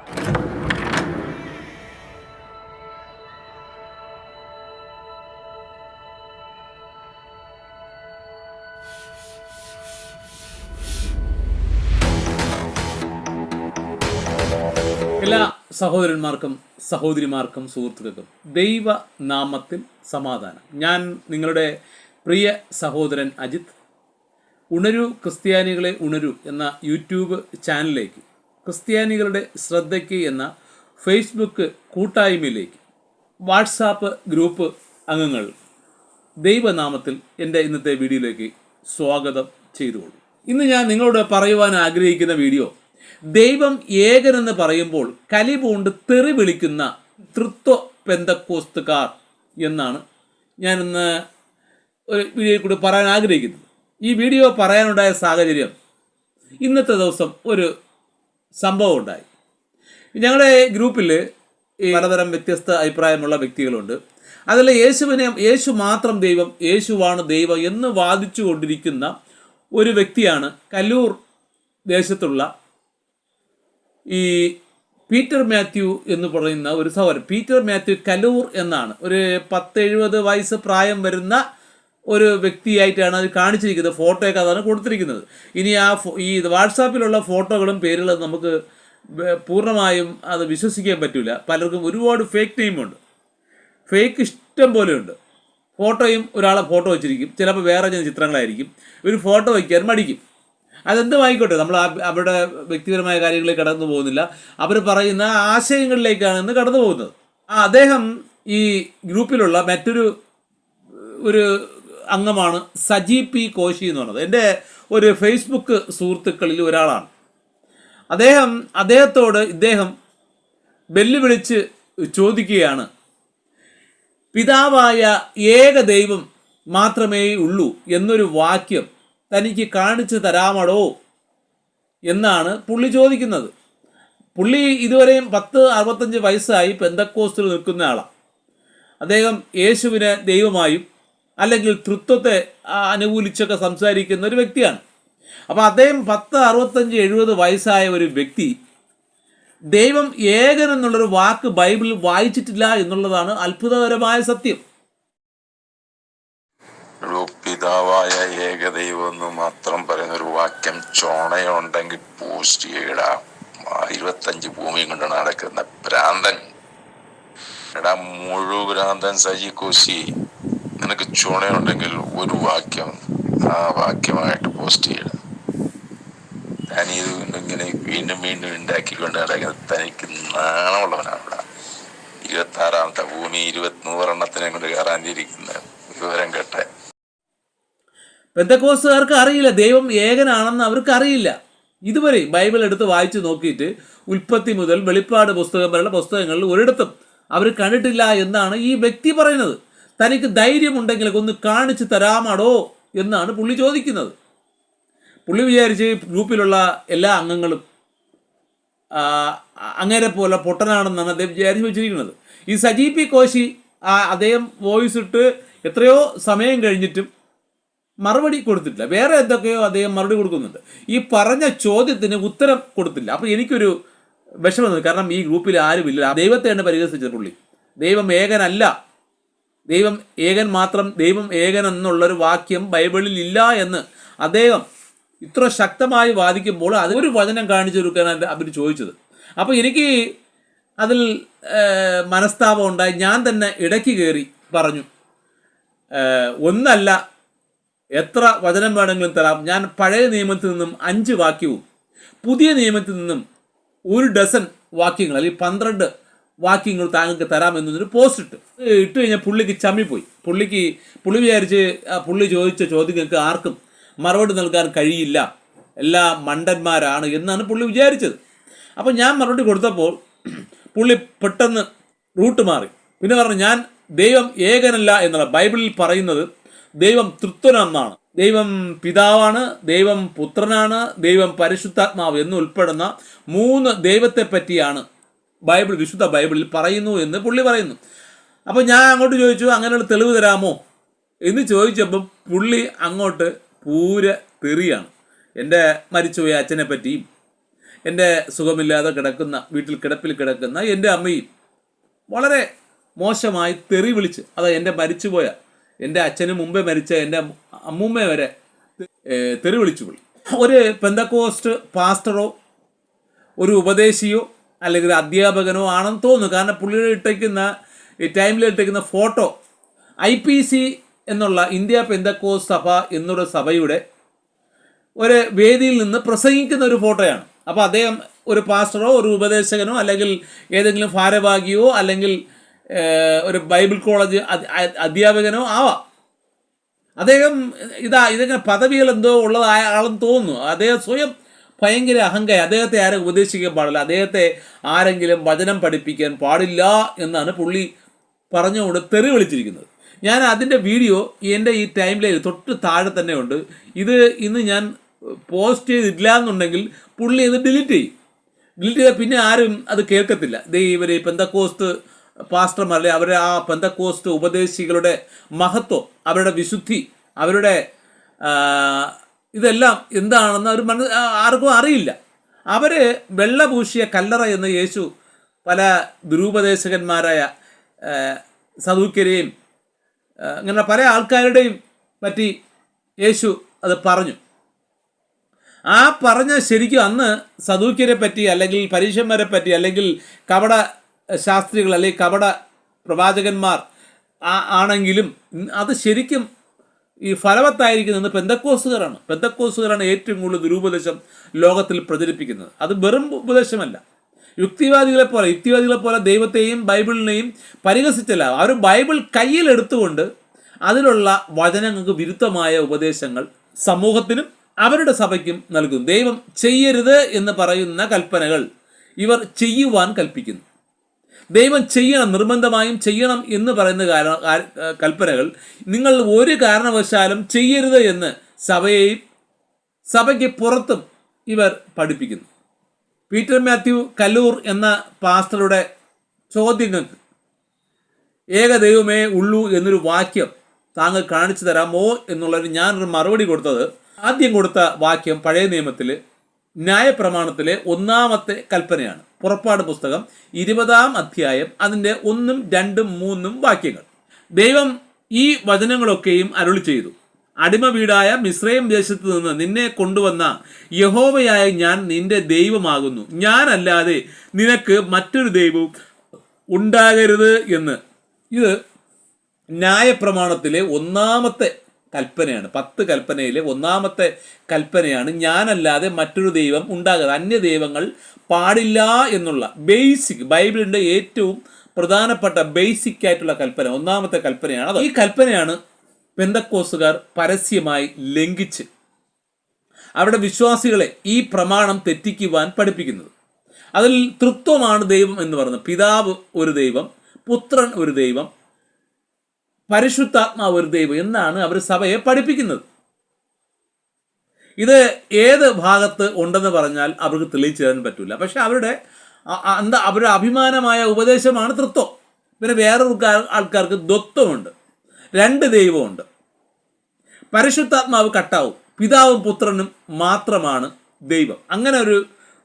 എല്ലാ സഹോദരന്മാർക്കും സഹോദരിമാർക്കും സുഹൃത്തുക്കൾക്കും ദൈവനാമത്തിൽ സമാധാനം. ഞാൻ നിങ്ങളുടെ പ്രിയ സഹോദരൻ അജിത്ത്. ഉണരൂ ക്രിസ്ത്യാനികളെ ഉണരൂ എന്ന യൂട്യൂബ് ചാനലിലേക്ക്, ക്രിസ്ത്യാനികളുടെ ശ്രദ്ധയ്ക്ക് എന്ന ഫേസ്ബുക്ക് കൂട്ടായ്മയിലേക്ക്, വാട്സാപ്പ് ഗ്രൂപ്പ് അംഗങ്ങൾ ദൈവനാമത്തിൽ എൻ്റെ ഇന്നത്തെ വീഡിയോയിലേക്ക് സ്വാഗതം ചെയ്തുകൊള്ളു. ഇന്ന് ഞാൻ നിങ്ങളോട് പറയുവാൻ ആഗ്രഹിക്കുന്ന വീഡിയോ, ദൈവം ഏകനെന്ന് പറയുമ്പോൾ കലിപൂണ്ട് തെറി വിളിക്കുന്ന തൃത്വ പെന്തക്കോസ്തുകാർ എന്നാണ് ഞാനിന്ന് ഒരു വീഡിയോയിൽ കൂടി പറയാൻ ആഗ്രഹിക്കുന്നത്. ഈ വീഡിയോ പറയാനുണ്ടായ സാഹചര്യം, ഇന്നത്തെ ദിവസം ഒരു സംഭവം ഉണ്ടായി. ഞങ്ങളുടെ ഗ്രൂപ്പിൽ പലതരം വ്യത്യസ്ത അഭിപ്രായമുള്ള വ്യക്തികളുണ്ട്. അതിൽ യേശു മാത്രം ദൈവം, യേശുവാണ് ദൈവം എന്ന് വാദിച്ചു കൊണ്ടിരിക്കുന്ന ഒരു വ്യക്തിയാണ് കല്ലൂർ ദേശത്തുള്ള ഈ പീറ്റർ മാത്യു എന്ന് പറയുന്ന ഒരു സഹോദരൻ. പീറ്റർ മാത്യു കല്ലൂർ എന്നാണ്. ഒരു 70 വയസ്സ് പ്രായം വരുന്ന ഒരു വ്യക്തിയായിട്ടാണ് അത് കാണിച്ചിരിക്കുന്നത്. ഫോട്ടോയൊക്കെ അതാണ് കൊടുത്തിരിക്കുന്നത്. ഇനി ഈ വാട്സാപ്പിലുള്ള ഫോട്ടോകളും പേരുകളും നമുക്ക് പൂർണ്ണമായും അത് വിശ്വസിക്കാൻ പറ്റില്ല. പലർക്കും ഒരുപാട് ഫേക്ക് നെയിമുണ്ട്, ഫേക്ക് ഇഷ്ടം പോലെയുണ്ട്. ഫോട്ടോയും ഒരാളെ ഫോട്ടോ വെച്ചിരിക്കും, ചിലപ്പോൾ വേറെ ചില ചിത്രങ്ങളായിരിക്കും. ഒരു ഫോട്ടോ വയ്ക്കാൻ മടിക്കും. അതെന്തുമായിക്കോട്ടെ, നമ്മൾ അവരുടെ വ്യക്തിപരമായ കാര്യങ്ങളിലേക്ക് കടന്നു പോകുന്നില്ല. അവർ പറയുന്ന ആശയങ്ങളിലേക്കാണ് ഇന്ന് കടന്നു പോകുന്നത്. അദ്ദേഹം ഈ ഗ്രൂപ്പിലുള്ള മറ്റൊരു അംഗമാണ് സജി പി കോശി എന്ന് പറയുന്നത്. എൻ്റെ ഒരു ഫേസ്ബുക്ക് സുഹൃത്തുക്കളിൽ ഒരാളാണ്. അദ്ദേഹത്തോട് ഇദ്ദേഹം വെല്ലുവിളിച്ച് ചോദിക്കുകയാണ്, പിതാവായ ഏക ദൈവം മാത്രമേ ഉള്ളൂ എന്നൊരു വാക്യം തനിക്ക് കാണിച്ചു തരാമടോ എന്നാണ് പുള്ളി ചോദിക്കുന്നത്. പുള്ളി ഇതുവരെയും 65 വയസ്സായി പെന്തക്കോസ്തിൽ നിൽക്കുന്ന ആളാണ്. അദ്ദേഹം യേശുവിനെ ദൈവമായും അല്ലെങ്കിൽ തൃത്വത്തെ അനുകൂലിച്ചൊക്കെ സംസാരിക്കുന്ന ഒരു വ്യക്തിയാണ്. അപ്പോൾ അദ്ദേഹം 65-70 വയസ്സായ ഒരു വ്യക്തി ദൈവം ഏകൻ എന്നുള്ളൊരു വാക്ക് ബൈബിളിൽ വായിച്ചിട്ടില്ല എന്നുള്ളതാണ് അത്ഭുതകരമായ സത്യം. പിതാവായ ഏകദൈവം എന്ന് മാത്രം പറയുന്ന ഒരു വാക്യം ചോണയുണ്ടെങ്കിൽ പോസ്റ്റ് ചെയ്യടാ. 25 ഭൂമിയും കൊണ്ട് നടക്കുന്ന ഭ്രാന്തൻ, എടാ ഭ്രാന്തൻ സജി കോശി, നിനക്ക് ചോണയുണ്ടെങ്കിൽ ഒരു വാക്യം ആ വാക്യമായിട്ട് പോസ്റ്റ് ചെയ്യണം. ഞാനിത് ഇങ്ങനെ വീണ്ടും വീണ്ടും ഉണ്ടാക്കിക്കൊണ്ട് നടക്കുന്നത് തനിക്ക് നാണമുള്ളവനാണ്. 26ാമത്തെ ഭൂമി 100 കൊണ്ട് കയറാനിരിക്കുന്ന വിവരം കേട്ടെ. പെന്തക്കോസ്തുകാർക്ക് അറിയില്ല, ദൈവം ഏകനാണെന്ന് അവർക്ക് അറിയില്ല. ഇതുവരെ ബൈബിൾ എടുത്ത് വായിച്ചു നോക്കിയിട്ട് ഉൽപ്പത്തി മുതൽ വെളിപ്പാട് പുസ്തകം വരെയുള്ള പുസ്തകങ്ങളിൽ ഒരിടത്തും അവർ കണ്ടിട്ടില്ല എന്നാണ് ഈ വ്യക്തി പറയുന്നത്. തനിക്ക് ധൈര്യമുണ്ടെങ്കിൽ ഒന്ന് കാണിച്ചു തരാമടോ എന്നാണ് പുള്ളി ചോദിക്കുന്നത്. പുള്ളി വിചാരിച്ച് ഗ്രൂപ്പിലുള്ള എല്ലാ അംഗങ്ങളും അങ്ങേരെ പോലെ പൊട്ടനാണെന്നാണ് അദ്ദേഹം വിചാരിച്ച് വെച്ചിരിക്കുന്നത്. ഈ സജി പി കോശി അദ്ദേഹം വോയിസ് ഇട്ട് എത്രയോ സമയം കഴിഞ്ഞിട്ടും മറുപടി കൊടുത്തിട്ടില്ല. വേറെ എന്തൊക്കെയോ അദ്ദേഹം മറുപടി കൊടുക്കുന്നുണ്ട്. ഈ പറഞ്ഞ ചോദ്യത്തിന് ഉത്തരം കൊടുത്തില്ല. അപ്പോൾ എനിക്കൊരു വിഷമം, കാരണം ഈ ഗ്രൂപ്പിൽ ആരുമില്ല. ദൈവത്തെയാണ് പരിഹസിച്ചത് പുള്ളി. ദൈവം ഏകനല്ല, ദൈവം ഏകൻ മാത്രം, ദൈവം ഏകൻ എന്നുള്ളൊരു വാക്യം ബൈബിളിൽ ഇല്ല എന്ന് അദ്ദേഹം ഇത്ര ശക്തമായി വാദിക്കുമ്പോൾ അതൊരു വചനം കാണിച്ചു കൊടുക്കാനാണ് അവർ ചോദിച്ചത്. അപ്പോൾ എനിക്ക് അതിൽ മനസ്താപം ഉണ്ടായി. ഞാൻ തന്നെ ഇടയ്ക്ക് കയറി പറഞ്ഞു, ഒന്നല്ല എത്ര വചനം വേണമെങ്കിലും തരാം. ഞാൻ പഴയ നിയമത്തിൽ നിന്നും 5 വാക്യവും പുതിയ നിയമത്തിൽ നിന്നും 1 ഡസൻ വാക്യങ്ങൾ അല്ലെങ്കിൽ 12 വാക്യങ്ങൾ താങ്കൾക്ക് തരാമെന്നൊരു പോസ്റ്റ് ഇട്ട് കഴിഞ്ഞാൽ പുള്ളിക്ക് ചമ്മിപ്പോയി. പുള്ളി വിചാരിച്ച് പുള്ളി ചോദിച്ച ചോദ്യങ്ങൾക്ക് ആർക്കും മറുപടി നൽകാൻ കഴിയില്ല, എല്ലാ മണ്ടന്മാരാണ് എന്നാണ് പുള്ളി വിചാരിച്ചത്. അപ്പോൾ ഞാൻ മറുപടി കൊടുത്തപ്പോൾ പുള്ളി പെട്ടെന്ന് റൂട്ട് മാറി. പിന്നെ പറഞ്ഞു, ഞാൻ ദൈവം ഏകനല്ല എന്നുള്ള ബൈബിളിൽ പറയുന്നത് ദൈവം തൃത്വനാണ്, ദൈവം പിതാവാണ്, ദൈവം പുത്രനാണ്, ദൈവം പരിശുദ്ധാത്മാവ് എന്നുൾപ്പെടുന്ന 3 ദൈവത്തെ പറ്റിയാണ് വിശുദ്ധ ബൈബിളിൽ പറയുന്നു എന്ന് പുള്ളി പറയുന്നു. അപ്പോൾ ഞാൻ അങ്ങോട്ട് ചോദിച്ചു, അങ്ങനെയുള്ള തെളിവ് തരാമോ എന്ന് ചോദിച്ചപ്പം പുള്ളി അങ്ങോട്ട് പൂര തെറിയാണ്. എൻ്റെ മരിച്ചുപോയ അച്ഛനെ പറ്റിയും എൻ്റെ സുഖമില്ലാതെ കിടക്കുന്ന വീട്ടിൽ കിടപ്പിൽ കിടക്കുന്ന എൻ്റെ അമ്മയും വളരെ മോശമായി തെറി വിളിച്ച്, അത് എൻ്റെ മരിച്ചുപോയ എൻ്റെ അച്ഛന് മുമ്പേ മരിച്ച എൻ്റെ അമ്മൂമ്മ വരെ തെറി വിളിച്ചു പോയി. ഒരു പെന്തക്കോസ്റ്റ് പാസ്റ്ററോ ഒരു ഉപദേശിയോ അല്ലെങ്കിൽ അധ്യാപകനോ ആണെന്ന് തോന്നുന്നു. കാരണം പുള്ളിയുടെ ഇട്ടേക്കുന്ന ഈ ടൈമിൽ ഇട്ടേക്കുന്ന ഫോട്ടോ IPC എന്നുള്ള ഇന്ത്യ പെന്തക്കോസ്റ്റ് സഭ എന്നൊരു സഭയുടെ ഒരു വേദിയിൽ നിന്ന് പ്രസംഗിക്കുന്ന ഒരു ഫോട്ടോയാണ്. അപ്പോൾ അദ്ദേഹം ഒരു പാസ്റ്ററോ ഒരു ഉപദേശകനോ അല്ലെങ്കിൽ ഏതെങ്കിലും ഭാരവാഹിയോ അല്ലെങ്കിൽ ഒരു ബൈബിൾ കോളേജ് അധ്യാപകനോ ആവാം. അദ്ദേഹം ഇതെങ്ങനെ പദവികൾ എന്തോ ഉള്ളതായ ആളെന്ന് തോന്നുന്നു. അദ്ദേഹം സ്വയം ഭയങ്കര അഹങ്കാരം. അദ്ദേഹത്തെ ആരും ഉപദേശിക്കാൻ പാടില്ല, അദ്ദേഹത്തെ ആരെങ്കിലും വചനം പഠിപ്പിക്കാൻ പാടില്ല എന്നാണ് പുള്ളി പറഞ്ഞുകൊണ്ട് തെറി വിളിച്ചിരിക്കുന്നത്. ഞാൻ അതിൻ്റെ വീഡിയോ എൻ്റെ ഈ ടൈം ലൈനിൽ തൊട്ട് താഴെ തന്നെ ഉണ്ട്. ഇത് ഇന്ന് ഞാൻ പോസ്റ്റ് ചെയ്തില്ല എന്നുണ്ടെങ്കിൽ പുള്ളി ഇത് ഡിലീറ്റ് ചെയ്താൽ പിന്നെ ആരും അത് കേൾക്കത്തില്ല. ഇവർ പെന്തക്കോസ്റ്റ് പാസ്റ്റർമാരല്ലേ, അവരെ ആ പെന്തക്കോസ്റ്റ് ഉപദേശികളുടെ മഹത്വം, അവരുടെ വിശുദ്ധി, അവരുടെ ഇതെല്ലാം എന്താണെന്ന് അവർ ആർക്കും അറിയില്ല. അവർ വെള്ളപൂശിയ കല്ലറ എന്ന് യേശു പല ദുരുപദേശകന്മാരായ സദൂക്യരെയും അങ്ങനെ പല ആൾക്കാരുടെയും പറ്റി യേശു അത് പറഞ്ഞു. ആ പറഞ്ഞ ശരിക്കും അന്ന് സദൂക്യരെ പറ്റി അല്ലെങ്കിൽ പരീശന്മാരെ പറ്റി അല്ലെങ്കിൽ കപട ശാസ്ത്രികൾ അല്ലെങ്കിൽ കപട പ്രവാചകന്മാർ ആണെങ്കിലും അത് ശരിക്കും ഈ ഫലവത്തായിരിക്കുന്നത് പെന്തക്കോസ്തുകാരാണ് ഏറ്റവും കൂടുതൽ ദുരുപദേശം ലോകത്തിൽ പ്രചരിപ്പിക്കുന്നത്. അത് വെറും ഉപദേശമല്ല. യുക്തിവാദികളെ പോലെ ദൈവത്തെയും ബൈബിളിനെയും പരിഹസിച്ചല്ല, അവർ ബൈബിൾ കയ്യിലെടുത്തുകൊണ്ട് അതിലുള്ള വചനങ്ങൾക്ക് വിരുദ്ധമായ ഉപദേശങ്ങൾ സമൂഹത്തിനും അവരുടെ സഭയ്ക്കും നൽകുന്നു. ദൈവം ചെയ്യരുത് എന്ന് പറയുന്ന കൽപ്പനകൾ ഇവർ ചെയ്യുവാൻ കൽപ്പിക്കുന്നു. ദൈവം ചെയ്യണം, നിർബന്ധമായും ചെയ്യണം എന്ന് പറയുന്ന കൽപ്പനകൾ നിങ്ങൾ ഒരു കാരണവശാലും ചെയ്യരുത് എന്ന് സഭയ്ക്ക് പുറത്തും ഇവർ പഠിപ്പിക്കുന്നു. പീറ്റർ മാത്യു കല്ലൂർ എന്ന പാസ്റ്ററുടെ ചോദ്യങ്ങൾക്ക് ഏക ദൈവമേ ഉള്ളൂ എന്നൊരു വാക്യം താങ്കൾ കാണിച്ചു തരാമോ എന്നുള്ളൊരു ഞാനൊരു മറുപടി കൊടുത്തത്, ആദ്യം കൊടുത്ത വാക്യം പഴയ നിയമത്തിൽ ന്യായപ്രമാണത്തിലെ 1-ാമത്തെ കൽപ്പനയാണ്. പുറപ്പാട് പുസ്തകം 20-ാം അധ്യായം അതിൻ്റെ 1, 2, 3 വാക്യങ്ങൾ. ദൈവം ഈ വചനങ്ങളൊക്കെയും അരുളി ചെയ്തു. അടിമ വീടായ മിസ്രയീം ദേശത്ത് നിന്ന് നിന്നെ കൊണ്ടുവന്ന യഹോവയായ ഞാൻ നിന്റെ ദൈവമാകുന്നു, ഞാനല്ലാതെ നിനക്ക് മറ്റൊരു ദൈവവും ഉണ്ടാകരുത് എന്ന്. ഇത് ന്യായപ്രമാണത്തിലെ 1-ാമത്തെ കൽപ്പനയാണ്. 10 കൽപ്പനയിലെ 1-ാമത്തെ കൽപ്പനയാണ് ഞാനല്ലാതെ മറ്റൊരു ദൈവം ഉണ്ടാകരുത്, അന്യ ദൈവങ്ങൾ പാടില്ല എന്നുള്ള ബേസിക്, ബൈബിളിൻ്റെ ഏറ്റവും പ്രധാനപ്പെട്ട ബേസിക് ആയിട്ടുള്ള കൽപ്പന 1-ാമത്തെ കൽപ്പനയാണ്. ഈ കൽപ്പനയാണ് പെന്തക്കോസ്തുകാർ പരസ്യമായി ലംഘിച്ച് അവരുടെ വിശ്വാസികളെ ഈ പ്രമാണം തെറ്റിക്കുവാൻ പഠിപ്പിക്കുന്നത്. അതിൽ തൃത്വമാണ് ദൈവം എന്ന് പറയുന്നത്. പിതാവ് ഒരു ദൈവം, പുത്രൻ ഒരു ദൈവം, പരിശുദ്ധാത്മാവ് ഒരു ദൈവം എന്നാണ് അവർ സഭയെ പഠിപ്പിക്കുന്നത്. ഇത് ഏത് ഭാഗത്ത് ഉണ്ടെന്ന് പറഞ്ഞാൽ അവർക്ക് തെളിയിച്ചു തരാൻ പറ്റില്ല. പക്ഷെ അവരുടെ അഭിമാനമായ ഉപദേശമാണ് തൃത്വം. പിന്നെ വേറൊരു ആൾക്കാർക്ക് ദ്വത്വമുണ്ട്, 2 ദൈവമുണ്ട്. പരിശുദ്ധാത്മാവ് കട്ടാവും, പിതാവും പുത്രനും മാത്രമാണ് ദൈവം. അങ്ങനെ ഒരു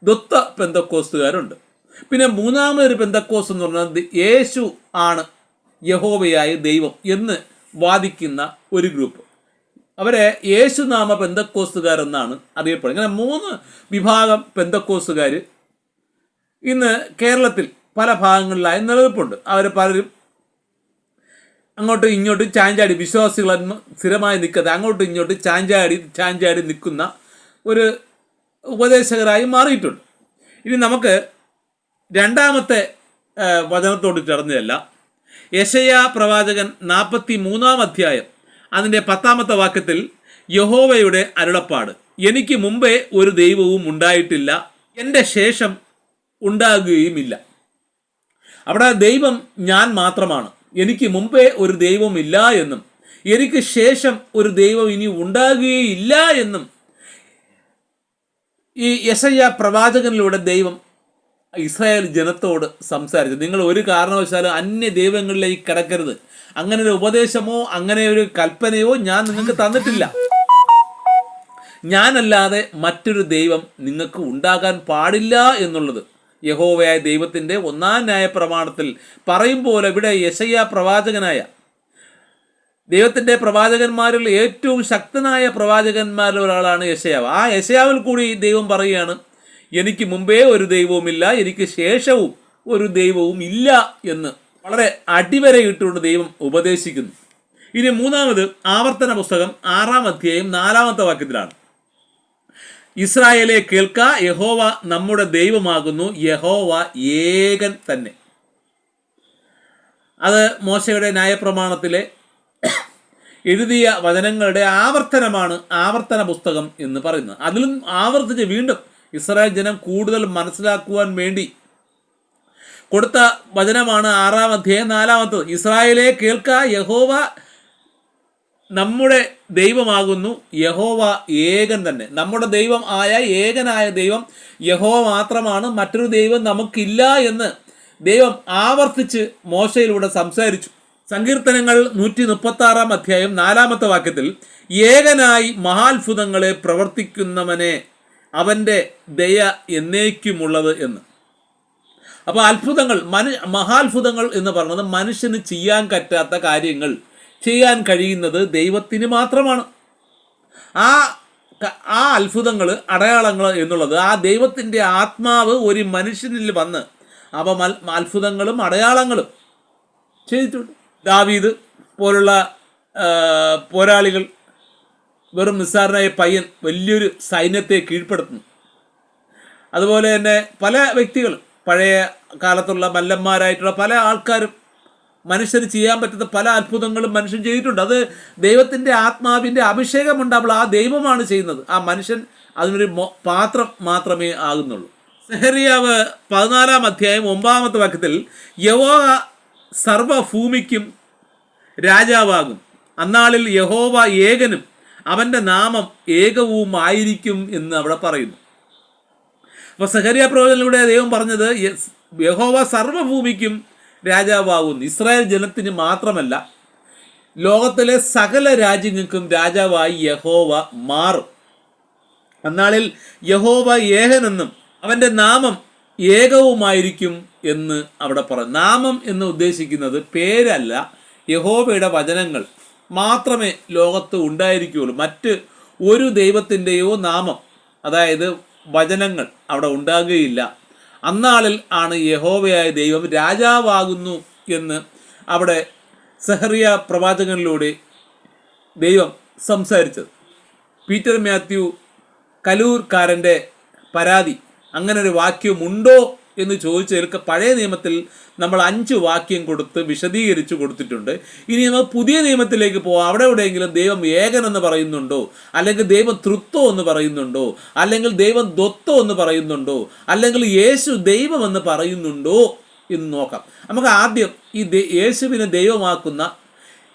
ദ്വത്വ പെന്തക്കോസ്തുകാരുണ്ട്. പിന്നെ 3-ാമതൊരു പെന്തക്കോസ് എന്ന് പറഞ്ഞാൽ യേശു ആണ് യഹോവയായ ദൈവം എന്ന് വാദിക്കുന്ന ഒരു ഗ്രൂപ്പ്. അവരെ യേശുനാമ പെന്തക്കോസ്തുകാരെന്നാണ് അറിയപ്പെടുന്നത്. ഇങ്ങനെ 3 വിഭാഗം പെന്തക്കോസ്തുകാർ ഇന്ന് കേരളത്തിൽ പല ഭാഗങ്ങളിലായി നിലനിൽപ്പുണ്ട്. അവർ പലരും അങ്ങോട്ടും ഇങ്ങോട്ടും ചാഞ്ചാടി, വിശ്വാസികൾ സ്ഥിരമായി നിൽക്കാതെ അങ്ങോട്ടും ഇങ്ങോട്ടും ചാഞ്ചാടി നിൽക്കുന്ന ഒരു ഉപദേശകരായി മാറിയിട്ടുണ്ട്. ഇനി നമുക്ക് 2-ാമത്തെ വചനത്തോട് ചേർന്നതല്ല, യെശയ്യാ പ്രവാചകൻ 43-ാം അധ്യായം അതിൻ്റെ 10-ാമത്തെ വാക്യത്തിൽ യഹോവയുടെ അരുളപ്പാട്, എനിക്ക് മുമ്പേ ഒരു ദൈവവും ഉണ്ടായിട്ടില്ല, എൻ്റെ ശേഷം ഉണ്ടാകുകയുമില്ല. അവിടെ ദൈവം ഞാൻ മാത്രമാണ്, എനിക്ക് മുമ്പേ ഒരു ദൈവമില്ല എന്നും എനിക്ക് ശേഷം ഒരു ദൈവം ഇനി ഉണ്ടാകുകയില്ല എന്നും ഈ യെശയ്യാ പ്രവാചകനിലൂടെ ദൈവം ഇസ്രായേൽ ജനത്തോട് സംസാരിച്ചു. നിങ്ങൾ ഒരു കാരണവശാലും അന്യ ദൈവങ്ങളിലേക്ക് കിടക്കരുത്, അങ്ങനെ ഒരു ഉപദേശമോ അങ്ങനെ ഒരു കൽപ്പനയോ ഞാൻ നിങ്ങൾക്ക് തന്നിട്ടില്ല. ഞാനല്ലാതെ മറ്റൊരു ദൈവം നിങ്ങൾക്ക് ഉണ്ടാകാൻ പാടില്ല എന്നുള്ളത് യഹോവയായ ദൈവത്തിൻ്റെ ഒന്നാം ന്യായപ്രമാണത്തിൽ പറയും പോലെ ഇവിടെ യെശയ്യാ പ്രവാചകനായ ദൈവത്തിൻ്റെ പ്രവാചകന്മാരിൽ ഏറ്റവും ശക്തനായ പ്രവാചകന്മാരിൽ ഒരാളാണ് യെശയ്യാവ്. ആ യെശയ്യാവിൽ കൂടി ദൈവം പറയുകയാണ്, എനിക്ക് മുമ്പേ ഒരു ദൈവവുമില്ല, എനിക്ക് ശേഷവും ഒരു ദൈവവും ഇല്ല എന്ന് വളരെ അടിവരയിട്ടുകൊണ്ട് ദൈവം ഉപദേശിക്കുന്നു. ഇനി മൂന്നാമത് ആവർത്തന പുസ്തകം 6-ാം അധ്യായം 4-ാമത്തെ വാക്യത്തിലാണ്, ഇസ്രായേലെ കേൾക്ക, യഹോവ നമ്മുടെ ദൈവമാകുന്നു, യഹോവ ഏകൻ തന്നെ. അത് മോശയുടെ ന്യായപ്രമാണത്തിലെ എഴുതിയ വചനങ്ങളുടെ ആവർത്തനമാണ് ആവർത്തന പുസ്തകം എന്ന് പറയുന്നത്. അതിലും ആവർത്തിച്ച് വീണ്ടും ഇസ്രായേൽ ജനം കൂടുതൽ മനസ്സിലാക്കുവാൻ വേണ്ടി കൊടുത്ത വചനമാണ് 6-ാം അധ്യായം 4-ാമത്തത്. ഇസ്രായേലെ കേൾക്ക, യഹോവ നമ്മുടെ ദൈവമാകുന്നു, യഹോവ ഏകൻ തന്നെ. നമ്മുടെ ദൈവം ആയ ഏകനായ ദൈവം യഹോവ മാത്രമാണ്, മറ്റൊരു ദൈവം നമുക്കില്ല എന്ന് ദൈവം ആവർത്തിച്ച് മോശയിലൂടെ സംസാരിച്ചു. സങ്കീർത്തനങ്ങൾ 136-ാം അധ്യായം 4-ാമത്തെ വാക്യത്തിൽ, ഏകനായി മഹാത്ഭുതങ്ങളെ പ്രവർത്തിക്കുന്നവനെ അവൻ്റെ ദയ എന്നേക്കുമുള്ളത് എന്ന്. അപ്പോൾ അത്ഭുതങ്ങൾ, മഹാത്ഭുതങ്ങൾ എന്ന് പറയുന്നത് മനുഷ്യന് ചെയ്യാൻ പറ്റാത്ത കാര്യങ്ങൾ ചെയ്യാൻ കഴിയുന്നത് ദൈവത്തിന് മാത്രമാണ്. ആ അത്ഭുതങ്ങൾ, അടയാളങ്ങൾ എന്നുള്ളത് ആ ദൈവത്തിൻ്റെ ആത്മാവ് ഒരു മനുഷ്യനിൽ വന്ന് അവ അത്ഭുതങ്ങളും അടയാളങ്ങളും ചെയ്തിട്ടുണ്ട്. ദാവീദ് പോലുള്ള പോരാളികൾ, വെറും നിസ്സാരനായ പയ്യൻ വലിയൊരു സൈന്യത്തെ കീഴ്പ്പെടുത്തുന്നു. അതുപോലെ തന്നെ പല വ്യക്തികൾ, പഴയ കാലത്തുള്ള മല്ലന്മാരായിട്ടുള്ള പല ആൾക്കാരും മനുഷ്യന് ചെയ്യാൻ പറ്റുന്ന പല അത്ഭുതങ്ങളും മനുഷ്യൻ ചെയ്തിട്ടുണ്ട്. അത് ദൈവത്തിൻ്റെ ആത്മാവിൻ്റെ അഭിഷേകമുണ്ടാകുമ്പോൾ ആ ദൈവമാണ് ചെയ്യുന്നത്, ആ മനുഷ്യൻ അതിനൊരു പാത്രം മാത്രമേ ആകുന്നുള്ളൂ. സെഹരിയാവ് 14-ാം അധ്യായം 9-ാമത്തെ വാക്യത്തിൽ, യഹോവ സർവഭൂമിക്കും രാജാവാകും, അന്നാളിൽ യഹോവ ഏകനും അവൻ്റെ നാമം ഏകവുമായിരിക്കും എന്ന് അവിടെ പറയുന്നു. അപ്പോൾ സെഹരിയ പ്രവചനത്തിലൂടെ ദൈവം പറഞ്ഞത് യഹോവ സർവഭൂമിക്കും രാജാവാകുന്നു. ഇസ്രായേൽ ജനത്തിന് മാത്രമല്ല, ലോകത്തിലെ സകല രാജ്യങ്ങൾക്കും രാജാവായി യഹോവ മാറും. അന്നാളിൽ യഹോവ ഏകനെന്നും അവൻ്റെ നാമം ഏകവുമായിരിക്കും എന്ന് അവിടെ പറയും. നാമം എന്ന് ഉദ്ദേശിക്കുന്നത് പേരല്ല, യഹോവയുടെ വചനങ്ങൾ മാത്രമേ ലോകത്ത് ഉണ്ടായിരിക്കുകയുള്ളൂ. മറ്റ് ഒരു ദൈവത്തിൻ്റെയോ നാമം, അതായത് വചനങ്ങൾ അവിടെ ഉണ്ടാകുകയില്ല. അന്നാളിൽ ആണ് യഹോവയായ ദൈവം രാജാവാകുന്നു എന്ന് അവിടെ സെഹറിയ പ്രവാചകനിലൂടെ ദൈവം സംസാരിച്ചത്. പീറ്റർ മാത്യു കലൂർക്കാരൻ്റെ പരാതി, അങ്ങനെ ഒരു വാക്യമുണ്ടോ എന്ന് ചോദിച്ചതിൽ പഴയ നിയമത്തിൽ നമ്മൾ 5 വാക്യം കൊടുത്ത് വിശദീകരിച്ച് കൊടുത്തിട്ടുണ്ട്. ഇനി നമ്മൾ പുതിയ നിയമത്തിലേക്ക് പോകാം. അവിടെ എവിടെയെങ്കിലും ദൈവം ഏകൻ എന്ന് പറയുന്നുണ്ടോ, അല്ലെങ്കിൽ ദൈവം തൃത്വം എന്ന് പറയുന്നുണ്ടോ, അല്ലെങ്കിൽ ദൈവം ദ്വത്വം എന്ന് പറയുന്നുണ്ടോ, അല്ലെങ്കിൽ യേശു ദൈവം എന്ന് പറയുന്നുണ്ടോ എന്ന് നോക്കാം. നമുക്ക് ആദ്യം ഈ യേശുവിനെ ദൈവമാക്കുന്ന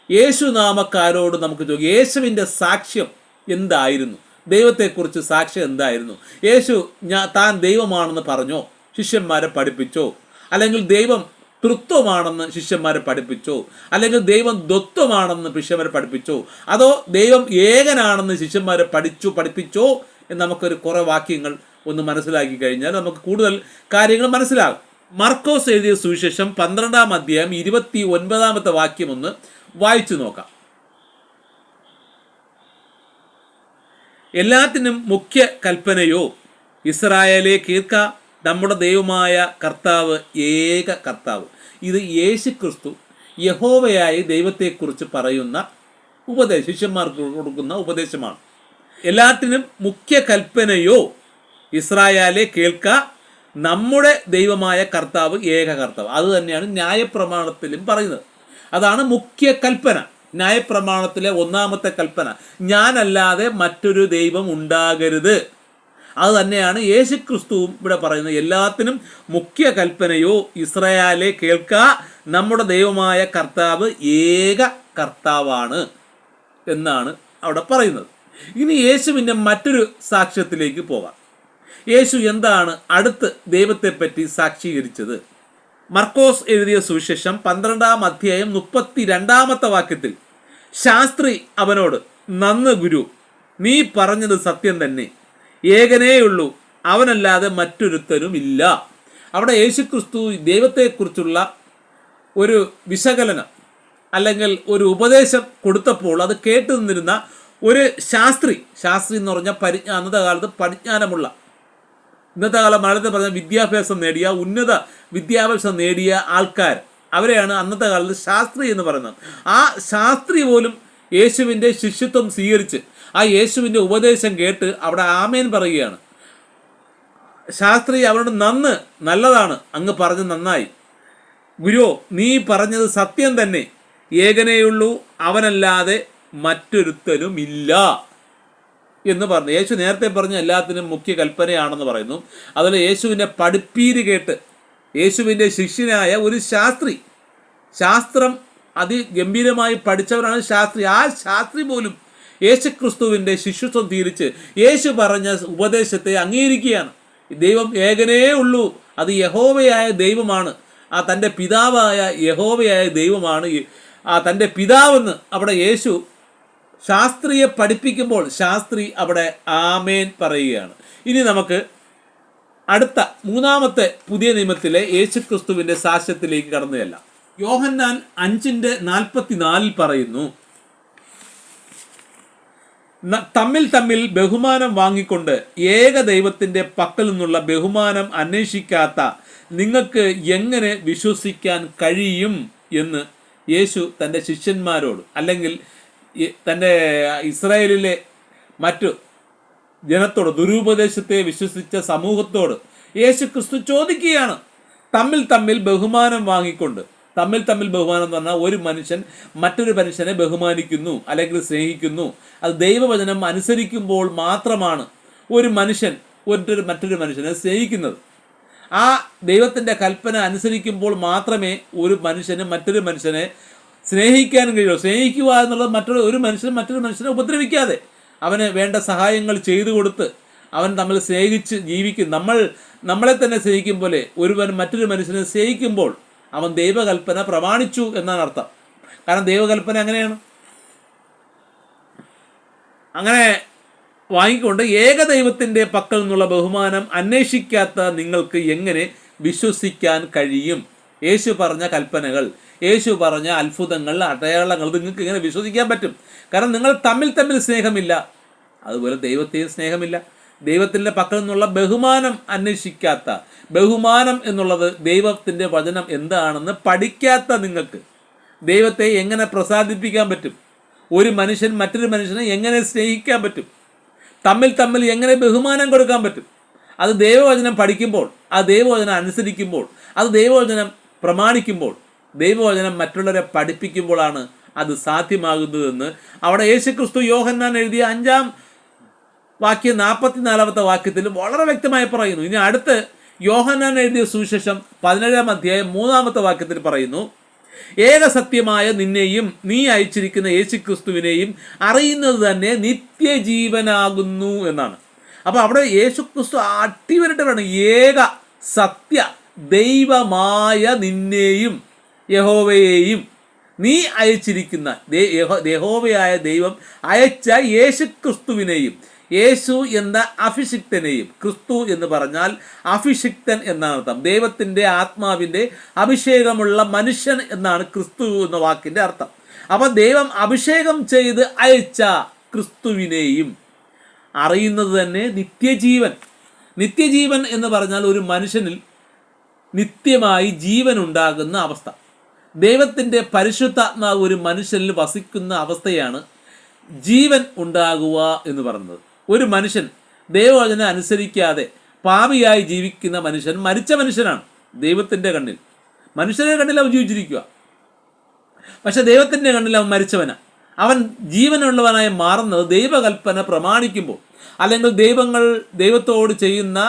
യേശുനാമക്കാരോട് നമുക്ക് ചോദിക്കാം, യേശുവിൻ്റെ സാക്ഷ്യം എന്തായിരുന്നു? ദൈവത്തെക്കുറിച്ച് സാക്ഷ്യം എന്തായിരുന്നു? യേശു താൻ ദൈവമാണെന്ന് പറഞ്ഞോ, ശിഷ്യന്മാരെ പഠിപ്പിച്ചോ? അല്ലെങ്കിൽ ദൈവം തൃത്വമാണെന്ന് ശിഷ്യന്മാരെ പഠിപ്പിച്ചോ? അല്ലെങ്കിൽ ദൈവം ദ്വത്വമാണെന്ന് ശിഷ്യന്മാരെ പഠിപ്പിച്ചോ? അതോ ദൈവം ഏകനാണെന്ന് ശിഷ്യന്മാരെ പഠിപ്പിച്ചോ എന്ന് നമുക്കൊരു കുറേ വാക്യങ്ങൾ ഒന്ന് മനസ്സിലാക്കി കഴിഞ്ഞാൽ നമുക്ക് കൂടുതൽ കാര്യങ്ങൾ മനസ്സിലാകും. മർക്കോസ് എഴുതിയ സുവിശേഷം 12-ാം അധ്യായം 29-ാമത്തെ വാക്യം ഒന്ന് വായിച്ചു നോക്കാം. എല്ലാത്തിനും മുഖ്യ കൽപ്പനയോ, ഇസ്രായേലെ കേൾക്ക, നമ്മുടെ ദൈവമായ കർത്താവ് ഏക കർത്താവ്. ഇത് യേശു ക്രിസ്തു യഹോവയായ ദൈവത്തെക്കുറിച്ച് പറയുന്ന ശിഷ്യന്മാർക്ക് കൊടുക്കുന്ന ഉപദേശമാണ്. എല്ലാത്തിനും മുഖ്യ കൽപ്പനയോ, ഇസ്രായേലെ കേൾക്ക, നമ്മുടെ ദൈവമായ കർത്താവ് ഏക കർത്താവ്. അത് തന്നെയാണ് ന്യായപ്രമാണത്തിലും പറയുന്നത്. അതാണ് മുഖ്യ കൽപ്പന. ന്യായപ്രമാണത്തിലെ 1-ാമത്തെ കൽപ്പന, ഞാനല്ലാതെ മറ്റൊരു ദൈവം ഉണ്ടാകരുത്. അത് തന്നെയാണ് യേശുക്രിസ്തുവും ഇവിടെ പറയുന്നത്. എല്ലാത്തിനും മുഖ്യ കൽപ്പനയോ, ഇസ്രായേലെ കേൾക്ക, നമ്മുടെ ദൈവമായ കർത്താവ് ഏക കർത്താവാണ് എന്നാണ് അവിടെ പറയുന്നത്. ഇനി യേശുവിൻ്റെ മറ്റൊരു സാക്ഷ്യത്തിലേക്ക് പോകാം. യേശു എന്താണ് അടുത്ത് ദൈവത്തെപ്പറ്റി സാക്ഷീകരിച്ചത്? മർക്കോസ് എഴുതിയ സുവിശേഷം 12-ാം അധ്യായം 32-ാമത്തെ വാക്യത്തിൽ, ശാസ്ത്രി അവനോട്, നന്ന് ഗുരു, നീ പറഞ്ഞത് സത്യം തന്നെ, ഏകനേയുള്ളൂ, അവനല്ലാതെ മറ്റൊരുത്തനുമില്ല. അവിടെ യേശുക്രിസ്തു ദൈവത്തെക്കുറിച്ചുള്ള ഒരു വിശകലനം അല്ലെങ്കിൽ ഒരു ഉപദേശം കൊടുത്തപ്പോൾ അത് കേട്ടു നിന്നിരുന്ന ഒരു ശാസ്ത്രി എന്ന് പറഞ്ഞാൽ അന്നത്തെ കാലത്ത് പരിജ്ഞാനമുള്ള, ഇന്നത്തെ കാലം മലയാളത്തിൽ പറഞ്ഞ വിദ്യാഭ്യാസം നേടിയ, ഉന്നത വിദ്യാഭ്യാസം നേടിയ ആൾക്കാർ, അവരെയാണ് അന്നത്തെ കാലത്ത് ശാസ്ത്രി എന്ന് പറയുന്നത്. ആ ശാസ്ത്രി പോലും യേശുവിൻ്റെ ശിഷ്യത്വം സ്വീകരിച്ച് ആ യേശുവിൻ്റെ ഉപദേശം കേട്ട് അവിടെ ആമേൻ പറയുകയാണ്. ശാസ്ത്രി അവരോട് നല്ലതാണ്, അങ്ങ് പറഞ്ഞ് നന്നായി, ഗുരു നീ പറഞ്ഞത് സത്യം തന്നെ, ഏകനേയുള്ളൂ, അവനല്ലാതെ മറ്റൊരുത്തനുമില്ല എന്ന് പറഞ്ഞു. യേശു നേരത്തെ പറഞ്ഞ എല്ലാത്തിനും മുഖ്യ കൽപ്പനയാണെന്ന് പറയുന്നു. അതുപോലെ യേശുവിൻ്റെ പഠിപ്പീര് കേട്ട് യേശുവിൻ്റെ ശിഷ്യനായ ഒരു ശാസ്ത്രം അതിഗംഭീരമായി പഠിച്ചവരാണ് ശാസ്ത്രി. ആ ശാസ്ത്രി പോലും യേശുക്രിസ്തുവിൻ്റെ ശിഷ്യത്വം തീരിച്ച് യേശു പറഞ്ഞ ഉപദേശത്തെ അംഗീകരിക്കുകയാണ്. ദൈവം ഏകനേ ഉള്ളൂ, അത് യഹോവയായ ദൈവമാണ്, ആ തൻ്റെ പിതാവായ യഹോവയായ ദൈവമാണ് ആ തൻ്റെ പിതാവെന്ന് അവിടെ യേശു ശാസ്ത്രിയെ പഠിപ്പിക്കുമ്പോൾ ശാസ്ത്രി അവിടെ ആമേൻ പറയുകയാണ്. ഇനി നമുക്ക് അടുത്ത മൂന്നാമത്തെ പുതിയ നിയമത്തിലെ യേശുക്രിസ്തുവിൻ്റെ സാക്ഷ്യത്തിലേക്ക് കടന്നു ചെല്ലാം. യോഹന്നാൻ 5:44 പറയുന്നു, തമ്മിൽ ബഹുമാനം വാങ്ങിക്കൊണ്ട് ഏക ദൈവത്തിൻ്റെ പക്കൽ നിന്നുള്ള ബഹുമാനം അന്വേഷിക്കാത്ത നിങ്ങൾക്ക് എങ്ങനെ വിശ്വസിക്കാൻ കഴിയും എന്ന് യേശു തൻ്റെ ശിഷ്യന്മാരോട് അല്ലെങ്കിൽ തൻ്റെ ഇസ്രായേലിലെ മറ്റു ജനത്തോട്, ദുരുപദേശത്തെ വിശ്വസിച്ച സമൂഹത്തോട് യേശു ക്രിസ്തു ചോദിക്കുകയാണ്. തമ്മിൽ ബഹുമാനം വാങ്ങിക്കൊണ്ട്, തമ്മിൽ ബഹുമാനം എന്ന് പറഞ്ഞാൽ ഒരു മനുഷ്യൻ മറ്റൊരു മനുഷ്യനെ ബഹുമാനിക്കുന്നു അല്ലെങ്കിൽ സ്നേഹിക്കുന്നു. അത് ദൈവവചനം അനുസരിക്കുമ്പോൾ മാത്രമാണ് ഒരു മനുഷ്യൻ മറ്റൊരു മനുഷ്യനെ സ്നേഹിക്കുന്നത്. ആ ദൈവത്തിൻ്റെ കൽപ്പന അനുസരിക്കുമ്പോൾ മാത്രമേ ഒരു മനുഷ്യന് മറ്റൊരു മനുഷ്യനെ സ്നേഹിക്കാൻ കഴിയുള്ളൂ. സ്നേഹിക്കുക എന്നുള്ളത് മറ്റൊരു മനുഷ്യനെ ഉപദ്രവിക്കാതെ അവന് വേണ്ട സഹായങ്ങൾ ചെയ്തു കൊടുത്ത് അവൻ തമ്മിൽ സ്നേഹിച്ച് ജീവിക്കും. നമ്മളെ തന്നെ സ്നേഹിക്കും പോലെ ഒരുവൻ മറ്റൊരു മനുഷ്യനെ സ്നേഹിക്കുമ്പോൾ അവൻ ദൈവകൽപ്പന പ്രമാണിച്ചു എന്നാണ് അർത്ഥം. കാരണം ദൈവകൽപ്പന അങ്ങനെയാണ്. അങ്ങനെ വാങ്ങിക്കൊണ്ട് ഏകദൈവത്തിൻ്റെ പക്കൽ നിന്നുള്ള ബഹുമാനം അന്വേഷിക്കാത്ത നിങ്ങൾക്ക് എങ്ങനെ വിശ്വസിക്കാൻ കഴിയും? യേശു പറഞ്ഞ കൽപ്പനകൾ, യേശു പറഞ്ഞ അത്ഭുതങ്ങൾ, അടയാളങ്ങൾ നിങ്ങൾക്ക് എങ്ങനെ വിശ്വസിക്കാൻ പറ്റും? കാരണം നിങ്ങൾ തമ്മിൽ സ്നേഹമില്ല, അതുപോലെ ദൈവത്തെയും സ്നേഹമില്ല. ദൈവത്തിൻ്റെ പക്കൽ നിന്നുള്ള ബഹുമാനം അന്വേഷിക്കാത്ത, ബഹുമാനം എന്നുള്ളത് ദൈവത്തിൻ്റെ വചനം എന്താണെന്ന് പഠിക്കാത്ത നിങ്ങൾക്ക് ദൈവത്തെ എങ്ങനെ പ്രസാദിപ്പിക്കാൻ പറ്റും? ഒരു മനുഷ്യൻ മറ്റൊരു മനുഷ്യനെ എങ്ങനെ സ്നേഹിക്കാൻ പറ്റും? തമ്മിൽ എങ്ങനെ ബഹുമാനം കൊടുക്കാൻ പറ്റും? അത് ദൈവവചനം പഠിക്കുമ്പോൾ, അത് ദൈവവചനം അനുസരിക്കുമ്പോൾ, അത് ദൈവവചനം പ്രമാണിക്കുമ്പോൾ, ദൈവവചനം മറ്റുള്ളവരെ പഠിപ്പിക്കുമ്പോഴാണ് അത് സാധ്യമാകുന്നതെന്ന് അവിടെ യേശുക്രിസ്തു യോഹന്നാൻ എഴുതിയ 5-ാം വാക്യം 44-ാമത്തെ വാക്യത്തിൽ വളരെ വ്യക്തമായി പറയുന്നു. ഇനി അടുത്ത് യോഹന്നാൻ എഴുതിയ സുവിശേഷം 17-ാം അധ്യായം 3-ാമത്തെ വാക്യത്തിൽ പറയുന്നു, ഏക സത്യമായ നിന്നെയും നീ അയച്ചിരിക്കുന്ന യേശുക്രിസ്തുവിനെയും അറിയുന്നത് തന്നെ നിത്യജീവനാകുന്നു എന്നാണ്. അപ്പോൾ അവിടെ യേശുക്രിസ്തു അട്ടിവരട്ടെ വേണം, ഏക സത്യ ദൈവമായ നിന്നെയും യഹോവയെയും നീ അയച്ചിരിക്കുന്ന യഹോവയായ ദൈവം അയച്ച യേശുക്രിസ്തുവിനെയും, യേശു എന്ന അഭിഷിക്തനെയും, ക്രിസ്തു എന്ന് പറഞ്ഞാൽ അഭിഷിക്തൻ എന്നാണ് അർത്ഥം. ദൈവത്തിൻ്റെ ആത്മാവിൻ്റെ അഭിഷേകമുള്ള മനുഷ്യൻ എന്നാണ് ക്രിസ്തു എന്ന വാക്കിൻ്റെ അർത്ഥം. അപ്പം ദൈവം അഭിഷേകം ചെയ്ത് അയച്ച ക്രിസ്തുവിനെയും അറിയുന്നത് തന്നെ നിത്യജീവൻ എന്ന് പറഞ്ഞാൽ ഒരു മനുഷ്യനിൽ നിത്യമായി ജീവൻ ഉണ്ടാകുന്ന അവസ്ഥ. ദൈവത്തിൻ്റെ പരിശുദ്ധാത്മാവ് ഒരു മനുഷ്യനിൽ വസിക്കുന്ന അവസ്ഥയാണ് ജീവൻ ഉണ്ടാകുക എന്ന് പറയുന്നത്. ഒരു മനുഷ്യൻ ദൈവവചനം അനുസരിക്കാതെ പാപിയായി ജീവിക്കുന്ന മനുഷ്യൻ മരിച്ച മനുഷ്യനാണ് ദൈവത്തിൻ്റെ കണ്ണിൽ. മനുഷ്യരുടെ കണ്ണിൽ അവൻ ജീവിച്ചിരിക്കുക, പക്ഷെ ദൈവത്തിൻ്റെ കണ്ണിൽ അവൻ മരിച്ചവനാണ്. അവൻ ജീവനുള്ളവനായി മാറുന്നത് ദൈവകൽപ്പന പ്രമാണിക്കുമ്പോൾ, അല്ലെങ്കിൽ ദൈവത്തോട് ചെയ്യുന്ന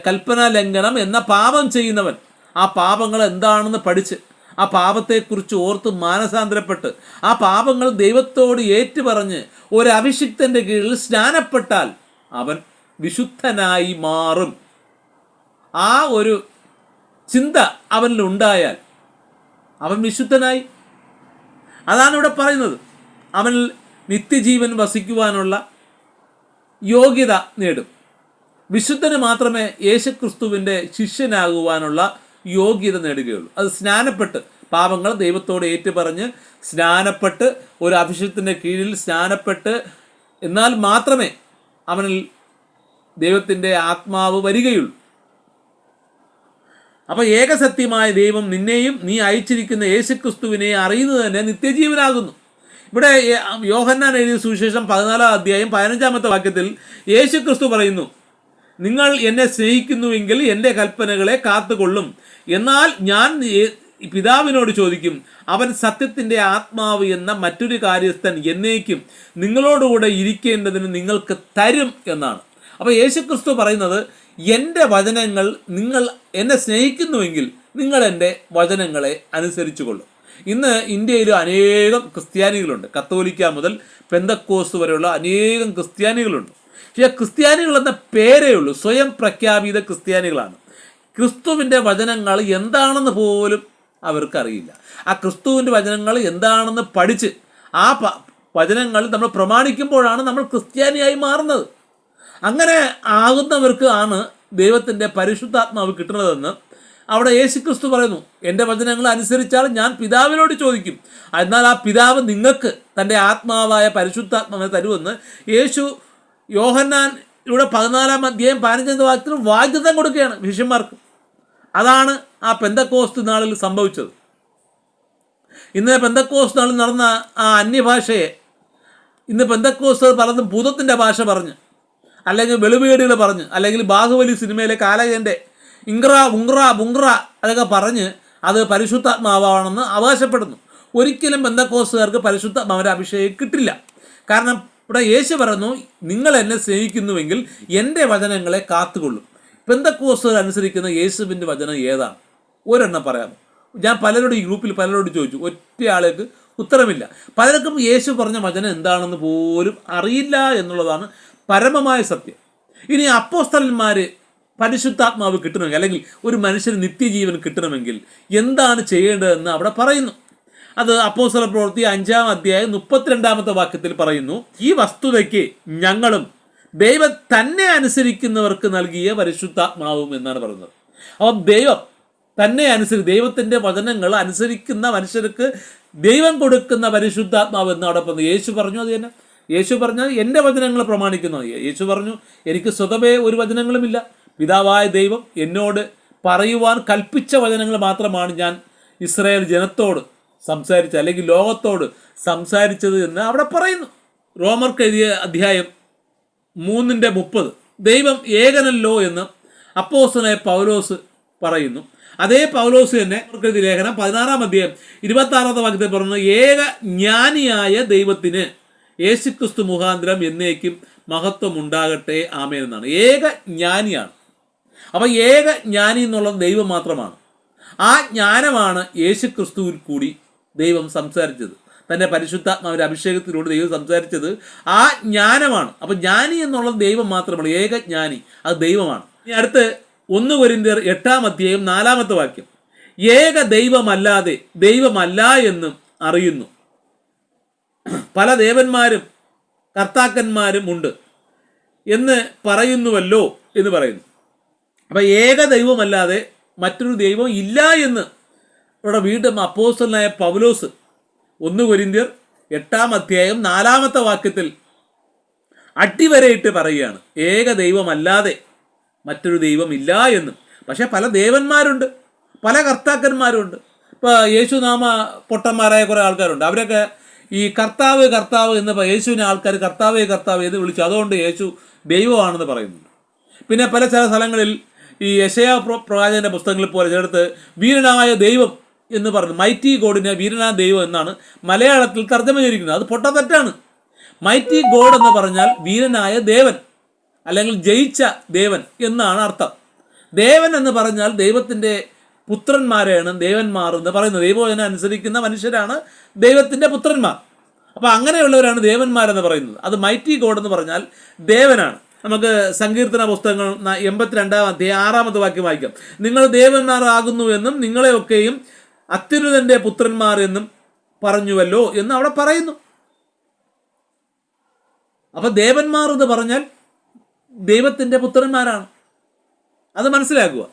കൽപ്പനാ ലംഘനം എന്ന പാപം ചെയ്യുന്നവൻ ആ പാപങ്ങൾ എന്താണെന്ന് പഠിച്ച് ആ പാപത്തെക്കുറിച്ച് ഓർത്ത് മാനസാന്തരപ്പെട്ട് ആ പാപങ്ങൾ ദൈവത്തോട് ഏറ്റുപറഞ്ഞ് ഒരു അഭിഷിക്തൻ്റെ കീഴിൽ സ്നാനപ്പെട്ടാൽ അവൻ വിശുദ്ധനായി മാറും. ആ ഒരു ചിന്ത അവനിൽ ഉണ്ടായാൽ അവൻ വിശുദ്ധനായി. അതാണ് ഇവിടെ പറയുന്നത്. അവനിൽ നിത്യജീവൻ വസിക്കുവാനുള്ള യോഗ്യത നേടും. വിശുദ്ധന് മാത്രമേ യേശുക്രിസ്തുവിൻ്റെ ശിഷ്യനാകുവാനുള്ള യോഗ്യത നേടുകയുള്ളൂ. അത് സ്നാനപ്പെട്ട് പാപങ്ങൾ ദൈവത്തോട് ഏറ്റുപറഞ്ഞ് സ്നാനപ്പെട്ട് ഒരു അഭിഷേകത്തിൻ്റെ കീഴിൽ സ്നാനപ്പെട്ട് എന്നാൽ മാത്രമേ അവനിൽ ദൈവത്തിൻ്റെ ആത്മാവ് വരികയുള്ളൂ. അപ്പോൾ ഏകസത്യമായ ദൈവം നിന്നെയും നീ അയച്ചിരിക്കുന്ന യേശുക്രിസ്തുവിനെ അറിയുന്നത് തന്നെ നിത്യജീവനാകുന്നു. ഇവിടെ യോഹന്നാൻ എഴുതിയ സുവിശേഷം 14-ാം അധ്യായം 15-ാമത്തെ വാക്യത്തിൽ യേശുക്രിസ്തു പറയുന്നു, നിങ്ങൾ എന്നെ സ്നേഹിക്കുന്നുവെങ്കിൽ എൻ്റെ കൽപ്പനകളെ കാത്തുകൊള്ളും. എന്നാൽ ഞാൻ പിതാവിനോട് ചോദിക്കും, അവൻ സത്യത്തിൻ്റെ ആത്മാവ് എന്ന മറ്റൊരു കാര്യസ്ഥൻ എന്നേക്കും നിങ്ങളോടുകൂടെ ഇരിക്കേണ്ടതിന് നിങ്ങൾക്ക് തരും എന്നാണ്. അപ്പോൾ യേശുക്രിസ്തു പറയുന്നത്, എൻ്റെ വചനങ്ങൾ, നിങ്ങൾ എന്നെ സ്നേഹിക്കുന്നുവെങ്കിൽ നിങ്ങൾ എൻ്റെ വചനങ്ങളെ അനുസരിച്ചു കൊള്ളും. ഇന്ന് ഇന്ത്യയിൽ അനേകം ക്രിസ്ത്യാനികളുണ്ട്. കത്തോലിക്ക മുതൽ പെന്തക്കോസ്ത് വരെയുള്ള അനേകം ക്രിസ്ത്യാനികളുണ്ട്. പക്ഷേ ക്രിസ്ത്യാനികൾ എന്ന പേരേ ഉള്ളൂ, സ്വയം പ്രഖ്യാപിത ക്രിസ്ത്യാനികളാണ്. ക്രിസ്തുവിൻ്റെ വചനങ്ങൾ എന്താണെന്ന് പോലും അവർക്കറിയില്ല. ആ ക്രിസ്തുവിൻ്റെ വചനങ്ങൾ എന്താണെന്ന് പഠിച്ച് ആ വചനങ്ങൾ നമ്മൾ പ്രമാണിക്കുമ്പോഴാണ് നമ്മൾ ക്രിസ്ത്യാനിയായി മാറുന്നത്. അങ്ങനെ ആകുന്നവർക്ക് ആണ് ദൈവത്തിൻ്റെ പരിശുദ്ധാത്മാവ് കിട്ടുന്നതെന്ന് അവിടെ യേശുക്രിസ്തു പറയുന്നു. എൻ്റെ വചനങ്ങൾ അനുസരിച്ചാൽ ഞാൻ പിതാവിനോട് ചോദിക്കും, എന്നാൽ ആ പിതാവ് നിങ്ങൾക്ക് തൻ്റെ ആത്മാവായ പരിശുദ്ധാത്മാവിനെ തരുമെന്ന് യേശു യോഹന്നാനിലൂടെ 14-ാം അധ്യായം 15-ാമത്തെ വാക്യത്തിൽ വാഗ്ദത്തം കൊടുക്കുകയാണ് ശിഷ്യന്മാർക്ക്. അതാണ് ആ പെന്തക്കോസ്ത് നാളിൽ സംഭവിച്ചത്. ഇന്ന് പെന്തക്കോസ്ത് നാളിൽ നടന്ന ആ അന്യഭാഷയെ ഇന്ന് പെന്തക്കോസ്ത് പലതും ഭൂതത്തിൻ്റെ ഭാഷ പറഞ്ഞ്, അല്ലെങ്കിൽ വെളുവേടികൾ പറഞ്ഞ്, അല്ലെങ്കിൽ ബാഹുബലി സിനിമയിലെ കാലകൻ്റെ ഇങ്ക്ര ഉങ്ക്ര ബുങ്ക്ര അതൊക്കെ പറഞ്ഞ് അത് പരിശുദ്ധാത്മാവാണെന്ന് അവകാശപ്പെടുന്നു. ഒരിക്കലും പെന്തക്കോസ്തുകാർക്ക് പരിശുദ്ധാത്മാവിൻ്റെ അഭിഷേകം കിട്ടില്ല. കാരണം ഇവിടെ യേശു പറയുന്നു, നിങ്ങൾ എന്നെ സ്നേഹിക്കുന്നുവെങ്കിൽ എൻ്റെ വചനങ്ങളെ കാത്തുകൊള്ളും. പെന്തക്കോസ്തുകാർ അനുസരിക്കുന്ന യേശുവിൻ്റെ വചനം ഏതാണ്? ഒരെണ്ണം പറയാമോ? ഞാൻ ഈ ഗ്രൂപ്പിൽ പലരോട് ചോദിച്ചു, ഒറ്റയാൾക്ക് ഉത്തരമില്ല. പലർക്കും യേശു പറഞ്ഞ വചനം എന്താണെന്ന് പോലും അറിയില്ല എന്നുള്ളതാണ് പരമമായ സത്യം. ഇനി അപ്പോസ്തലന്മാർ പരിശുദ്ധാത്മാവ് കിട്ടണമെങ്കിൽ, അല്ലെങ്കിൽ ഒരു മനുഷ്യന് നിത്യജീവൻ കിട്ടണമെങ്കിൽ എന്താണ് ചെയ്യേണ്ടതെന്ന് അവിടെ പറയുന്നു. അത് അപ്പോസ്തല പ്രവൃത്തി 5-ാം അധ്യായം 32-ാമത്തെ വാക്യത്തിൽ പറയുന്നു, ഈ വസ്തുതയ്ക്ക് ഞങ്ങളും ദൈവം തന്നെ അനുസരിക്കുന്നവർക്ക് നൽകിയ പരിശുദ്ധാത്മാവും എന്നാണ് പറയുന്നത്. അപ്പം ദൈവം തന്നെ ദൈവത്തിൻ്റെ വചനങ്ങൾ അനുസരിക്കുന്ന മനുഷ്യർക്ക് ദൈവം കൊടുക്കുന്ന പരിശുദ്ധാത്മാവ് എന്ന് അവിടെ പറഞ്ഞു. യേശു പറഞ്ഞു അത് തന്നെ. യേശു പറഞ്ഞാൽ എൻ്റെ വചനങ്ങൾ പ്രമാണിക്കുന്നു. യേശു പറഞ്ഞു, എനിക്ക് സ്വതവേ ഒരു വചനങ്ങളുമില്ല, പിതാവായ ദൈവം എന്നോട് പറയുവാൻ കൽപ്പിച്ച വചനങ്ങൾ മാത്രമാണ് ഞാൻ ഇസ്രായേൽ ജനത്തോട് സംസാരിച്ചത്, അല്ലെങ്കിൽ ലോകത്തോട് സംസാരിച്ചത് എന്ന് അവിടെ പറയുന്നു. റോമർക്ക് എഴുതിയ അധ്യായം 3:30 ദൈവം ഏകനല്ലോ എന്ന് അപ്പോസ്തലനായ പൗലോസ് പറയുന്നു. അതേ പൗലോസ് തന്നെ എഴുതിയ ലേഖനം 16-ാം അധ്യായം 26-ാമത്തെ വാക്യത്തിൽ പറഞ്ഞു, ഏക ജ്ഞാനിയായ ദൈവത്തിന് യേശുക്രിസ്തു മുഖാന്തരം എന്നേക്കും മഹത്വം ഉണ്ടാകട്ടെ, ആമേൻ എന്നാണ്. ഏക ജ്ഞാനിയാണ്. അപ്പം ഏക ജ്ഞാനി എന്നുള്ളത് ദൈവം മാത്രമാണ്. ആ ജ്ഞാനമാണ് യേശുക്രിസ്തുവിൽ കൂടി ദൈവം സംസാരിച്ചത്. തൻ്റെ പരിശുദ്ധാത്മാവിൻ്റെ അഭിഷേകത്തിലൂടെ ദൈവം സംസാരിച്ചത് ആ ജ്ഞാനമാണ്. അപ്പം ജ്ഞാനി എന്നുള്ളത് ദൈവം മാത്രമാണ്. ഏക ജ്ഞാനി അത് ദൈവമാണ്. ഇനി അടുത്ത് 1 കൊരിന്ത്യർ 8-ാം അധ്യായം 4-ാമത്തെ വാക്യം, ഏക ദൈവമല്ലാതെ ദൈവമല്ല എന്നും അറിയുന്നു, പല ദേവന്മാരും കർത്താക്കന്മാരും ഉണ്ട് എന്ന് പറയുന്നുവല്ലോ എന്ന് പറയുന്നു. അപ്പം ഏക ദൈവമല്ലാതെ മറ്റൊരു ദൈവം ഇല്ല എന്ന് ഇവിടെ വീണ്ടും അപ്പോസ്തലനായ പൗലോസ് 1 കൊരിന്ത്യർ 8-ാം അധ്യായം 4-ാമത്തെ വാക്യത്തിൽ അടിവരയിട്ട് പറയുകയാണ്, ഏക ദൈവമല്ലാതെ മറ്റൊരു ദൈവം ഇല്ല എന്നും. പക്ഷേ പല ദേവന്മാരുണ്ട്, പല കർത്താക്കന്മാരുണ്ട്. ഇപ്പോൾ യേശുനാമ പൊട്ടന്മാരായ കുറേ ആൾക്കാരുണ്ട്. അവരൊക്കെ ഈ കർത്താവ് കർത്താവ് എന്ന് യേശുവിനെ ആൾക്കാർ കർത്താവേ കർത്താവ് എന്ന് വിളിച്ചു, അതുകൊണ്ട് യേശു ദൈവമാണെന്ന് പറയുന്നുണ്ട്. പിന്നെ ചില സ്ഥലങ്ങളിൽ ഈ യെശയ്യാ പ്രവാചകന്റെ പുസ്തകങ്ങളിൽ പോലെ ചിലടത്ത് വീരനായ ദൈവം എന്ന് പറഞ്ഞു, മൈറ്റി ഗോഡിനെ വീരനായ ദൈവം എന്നാണ് മലയാളത്തിൽ തർജ്ജമ ചെയ്തിരിക്കുന്നത്. അത് പൊട്ടത്തെറ്റാണ്. മൈറ്റി ഗോഡ് എന്ന് പറഞ്ഞാൽ വീരനായ ദേവൻ, അല്ലെങ്കിൽ ജയിച്ച ദേവൻ എന്നാണ് അർത്ഥം. ദേവൻ എന്ന് പറഞ്ഞാൽ ദൈവത്തിൻ്റെ പുത്രന്മാരെയാണ് ദേവന്മാർ എന്ന് പറയുന്നത്. ദൈവവചനം അനുസരിക്കുന്ന മനുഷ്യരാണ് ദൈവത്തിൻ്റെ പുത്രന്മാർ. അപ്പോൾ അങ്ങനെയുള്ളവരാണ് ദേവന്മാരെന്ന് പറയുന്നത്. അത് മൈറ്റി ഗോഡ് എന്ന് പറഞ്ഞാൽ ദേവനാണ്. നമുക്ക് സങ്കീർത്തന പുസ്തകങ്ങൾ 82-ാം അധ്യായം 6-ാമത്തെ വാക്യം വായിക്കാം, നിങ്ങൾ ദേവന്മാരാകുന്നു എന്നും നിങ്ങളെയൊക്കെയും അത്യുന്നതൻ്റെ പുത്രന്മാർ എന്നും പറഞ്ഞുവല്ലോ എന്ന് അവിടെ പറയുന്നു. അപ്പോൾ ദേവന്മാർ എന്ന് പറഞ്ഞാൽ ദൈവത്തിൻ്റെ പുത്രന്മാരാണ്. അത് മനസ്സിലാക്കുക.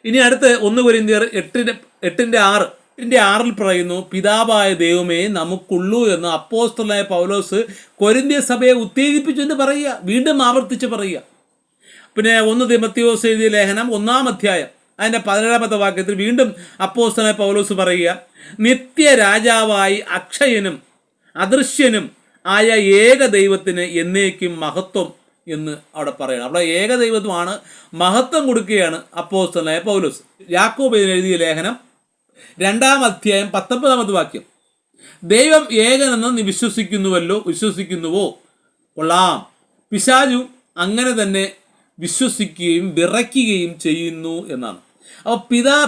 ഇനി അടുത്ത് 1 കൊരിന്ത്യർ 8:6 പറയുന്നു, പിതാവായ ദൈവമേ നമുക്കുള്ളൂ എന്ന് അപ്പോസ്തലനായ പൗലോസ് കൊരിന്ത്യ സഭയെ ഉത്തേജിപ്പിച്ചു എന്ന് പറയുക, വീണ്ടും ആവർത്തിച്ച് പറയുക. പിന്നെ 1 തിമോഥെയോസ് എഴുതിയ ലേഖനം 1-ാം അധ്യായം അതിൻ്റെ 17-ാമത്തെ വാക്യത്തിൽ വീണ്ടും അപ്പോസ്തലനായ പൗലോസ് പറയുക, നിത്യരാജാവായി അക്ഷയനും അദൃശ്യനും ആയ ഏക ദൈവത്തിന് എന്നേക്കും മഹത്വം എന്ന് അവിടെ പറയണം. അവിടെ ഏകദൈവത്വമാണ്, മഹത്വം കൊടുക്കുകയാണ് അപ്പോസ്തലനായ പൗലോസ്. യാക്കോബിന് എഴുതിയ ലേഖനം 2-ാം അധ്യായം 19-ാമത്തെ വാക്യം, ദൈവം ഏകനെന്ന് നീ വിശ്വസിക്കുന്നുവോ? കൊള്ളാം, പിശാചു അങ്ങനെ തന്നെ വിശ്വസിക്കുകയും വിറയ്ക്കുകയും ചെയ്യുന്നു എന്നാണ്. അപ്പോൾ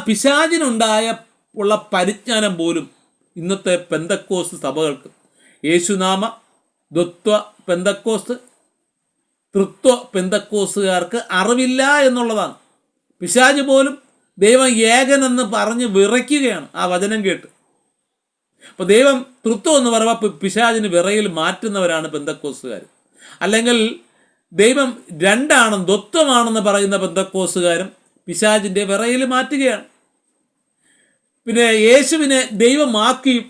പിശാചിനുണ്ടായ പരിജ്ഞാനം പോലും ഇന്നത്തെ പെന്തക്കോസ്ത് സഭകൾക്ക്, യേശുനാമ ദ്വത്വ പെന്തക്കോസ്ത്, തൃത്വ പെന്തക്കോസ്തുകാർക്ക് അറിവില്ല എന്നുള്ളതാണ്. പിശാച് പോലും ദൈവം ഏകനെന്ന് പറഞ്ഞ് വിറയ്ക്കുകയാണ് ആ വചനം കേട്ട്. അപ്പോൾ ദൈവം തൃത്വം എന്ന് പറയുമ്പോൾ പിശാചിന് വിറയിൽ മാറ്റുന്നവരാണ് പെന്തക്കോസ്തുകാർ. അല്ലെങ്കിൽ ദൈവം രണ്ടാണെന്ന് ദ്വത്വമാണെന്ന് പറയുന്ന പെന്തക്കോസ്തുകാരും പിശാചിൻ്റെ വിറയിൽ മാറ്റുകയാണ്. പിന്നെ യേശുവിനെ ദൈവമാക്കിയും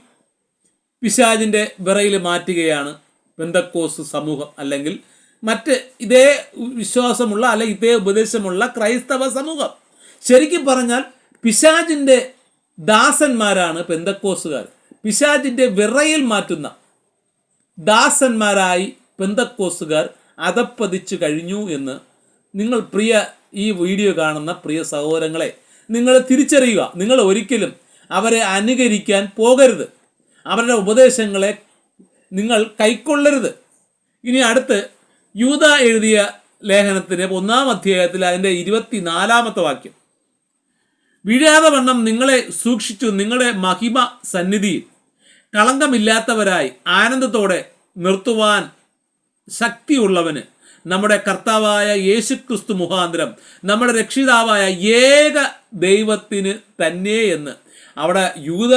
പിശാചിൻ്റെ വിറയിൽ മാറ്റുകയാണ് പെന്തക്കോസ്ത് സമൂഹം, അല്ലെങ്കിൽ മറ്റ് ഇതേ വിശ്വാസമുള്ള അല്ലെങ്കിൽ ഇതേ ഉപദേശമുള്ള ക്രൈസ്തവ സമൂഹം. ശരിക്കും പറഞ്ഞാൽ പിശാചിൻ്റെ ദാസന്മാരാണ് പെന്തക്കോസ്തുകാർ. പിശാചിൻ്റെ വിറയിൽ മാറ്റുന്ന ദാസന്മാരായി പെന്തക്കോസ്തുകാർ അധപ്പതിച്ചു കഴിഞ്ഞു എന്ന് നിങ്ങൾ ഈ വീഡിയോ കാണുന്ന പ്രിയ സഹോദരങ്ങളെ നിങ്ങൾ തിരിച്ചറിയുക. നിങ്ങൾ ഒരിക്കലും അവരെ അനുകരിക്കാൻ പോകരുത്, അവരുടെ ഉപദേശങ്ങളെ നിങ്ങൾ കൈക്കൊള്ളരുത്. ഇനി അടുത്ത് യൂദ എഴുതിയ ലേഖനത്തിന് 1-ാം അധ്യായത്തിൽ അതിൻ്റെ 24-ാമത്തെ വാക്യം, വീഴാതെ വണ്ണം നിങ്ങളെ സൂക്ഷിച്ചു നിങ്ങളുടെ മഹിമ സന്നിധിയിൽ കളങ്കമില്ലാത്തവരായി ആനന്ദത്തോടെ നിർത്തുവാൻ ശക്തിയുള്ളവന് നമ്മുടെ കർത്താവായ യേശുക്രിസ്തു മുഖാന്തരം നമ്മുടെ രക്ഷിതാവായ ഏക ദൈവത്തിന് തന്നെ എന്ന് അവിടെ യൂദ